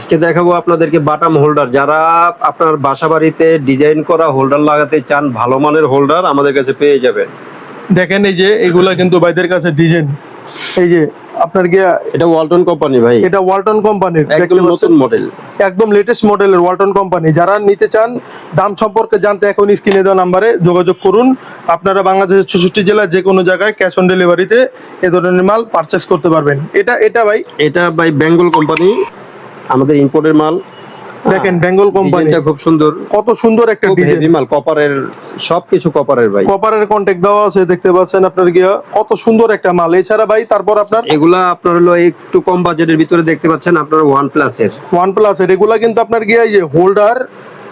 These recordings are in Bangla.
আজকে দেখাবো আপনাদেরকে বাটাম হোল্ডার। যারা আপনার বাসাবাড়িতে ডিজাইন করা হোল্ডার লাগাতে চান, ভালো মানের হোল্ডার আমাদের কাছে পেয়ে যাবেন। দেখেন এই যে এগুলা কিন্তু ভাইদের কাছে ডিজাইন, এই যে আপনার গিয়া এটা ওয়ালটন কোম্পানি ভাই, এটা ওয়ালটন কোম্পানির একদম নতুন মডেল, একদম লেটেস্ট মডেলের ওয়ালটন কোম্পানি। যারা নিতে চান, দাম সম্পর্কে জানতে এখন স্ক্রিনে দেওয়া নাম্বারে যোগাযোগ করুন। আপনারা বাংলাদেশের 64 জেলার যে কোনো জায়গায় ক্যাশ অন ডেলিভারিতে এ ধরনের মাল পারচেস করতে পারবেন। এটা ভাই, এটা ভাই বেঙ্গল কোম্পানি, আমাদের ইম্পোর্টের মাল। দেখেন বেঙ্গল কোম্পানি, ডিজাইনটা খুব সুন্দর, কত সুন্দর একটা ডিজাইন। হেভি মাল, কপারের, সবকিছু কপারের ভাই, কপারের কন্টাক্ট দেওয়া আছে, দেখতে পাচ্ছেন আপনার গিয়া কত সুন্দর একটা মাল। এছাড়া ভাই তারপর আপনার এগুলা আপনার হলো একটু কম বাজেটের ভিতরে দেখতে পাচ্ছেন আপনার ওয়ান প্লাসের। এগুলা কিন্তু আপনার গিয়া এই যে হোল্ডার,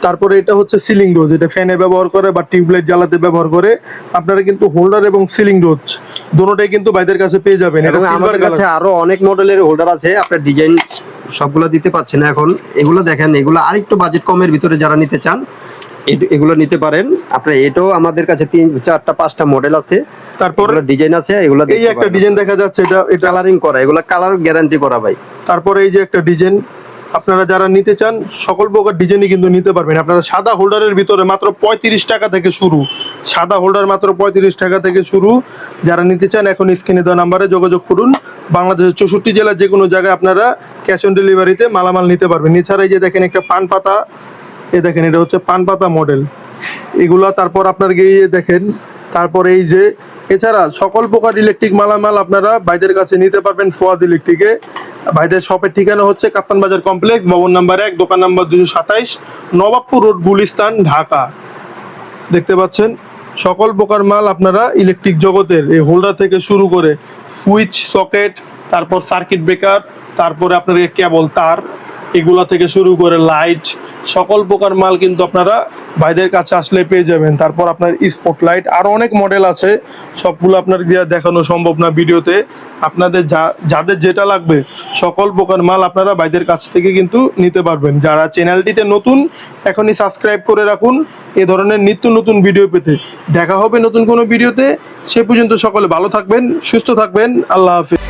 তারপরে এটা হচ্ছে সিলিং ডোজ, এটা ফ্যানে ব্যবহার করে বা টিউবলাইট জ্বালাতে ব্যবহার করে। আপনারা কিন্তু হোল্ডার এবং সিলিং ডোজ দুটোটাই কিন্তু ভাইদের কাছে পেয়ে যাবেন। এটা আমাদের কাছে আরো অনেক মডেলের হোল্ডার আছে, আপনার ডিজাইন সবগুলো দিতে পারছি না এখন। এগুলো দেখেন, এগুলো আরেকটু বাজেট কমের ভিতরে যারা নিতে চান এগুলো নিতে পারেন। আপনার এটাও আমাদের কাছে 3, 4, 5টা মডেল আছে, তারপর ডিজাইন আছে। এগুলো এই একটা ডিজাইন দেখা যাচ্ছে, এটা কালারিং করা, এগুলো কালার গ্যারান্টি করা ভাই। তারপরে এই যে একটা ডিজাইন, আপনারা যারা নিতে চান সকল প্রকার ডিজাইনই কিন্তু নিতে পারবেন। আপনারা সাদা হোল্ডারের ভিতরে মাত্র 35 টাকা থেকে শুরু, সাদা হোল্ডার মাত্র 35 টাকা থেকে শুরু। যারা নিতে চান এখন স্ক্রিনে দেওয়া নাম্বারে যোগাযোগ করুন। বাংলাদেশের 64 জেলার যে কোনো জায়গায় আপনারা ক্যাশ অন ডেলিভারিতে মালামাল নিতে পারবেন। এছাড়া এই যে দেখেন একটা পান পাতা, এই দেখেন এটা হচ্ছে পান পাতা মডেল এগুলা। তারপর আপনার গিয়ে দেখেন, তারপর এই যে এছাড়া সকল প্রকার ইলেকট্রিক মালামাল আপনারা ভাইদের কাছে নিতে পারবেন ফুয়াদ ইলেকট্রিকে। ভাইদের শপের ঠিকানা হচ্ছে কাপ্তান বাজার কমপ্লেক্স, ভবন নাম্বার 1, দোকান নাম্বার 227, নবাবপুর রোড, গুলিস্তান, ঢাকা। দেখতে পাচ্ছেন সকল প্রকার মাল আপনারা ইলেকট্রিক জগতের, এই হোল্ডার থেকে শুরু করে সুইচ, সকেট, তারপর সার্কিট ব্রেকার, তারপরে আপনার কেবল তার, এগুলা থেকে শুরু করে লাইট, সকল প্রকার মাল কিন্তু আপনারা ভাইদের কাছে আসলে পেয়ে যাবেন। তারপর আপনার স্পটলাইট, আরো অনেক মডেল আছে, সবগুলো আপনার দিয়ে দেখানো সম্ভব না ভিডিওতে। আপনাদের যাদের যেটা লাগবে সকল প্রকার মাল আপনারা ভাইদের কাছ থেকে কিন্তু নিতে পারবেন। যারা চ্যানেলটিতে নতুন, এখনই সাবস্ক্রাইব করে রাখুন এ ধরনের নিত্য নতুন ভিডিও পেতে। দেখা হবে নতুন কোনো ভিডিওতে, সে পর্যন্ত সকলে ভালো থাকবেন, সুস্থ থাকবেন। আল্লাহ হাফেজ।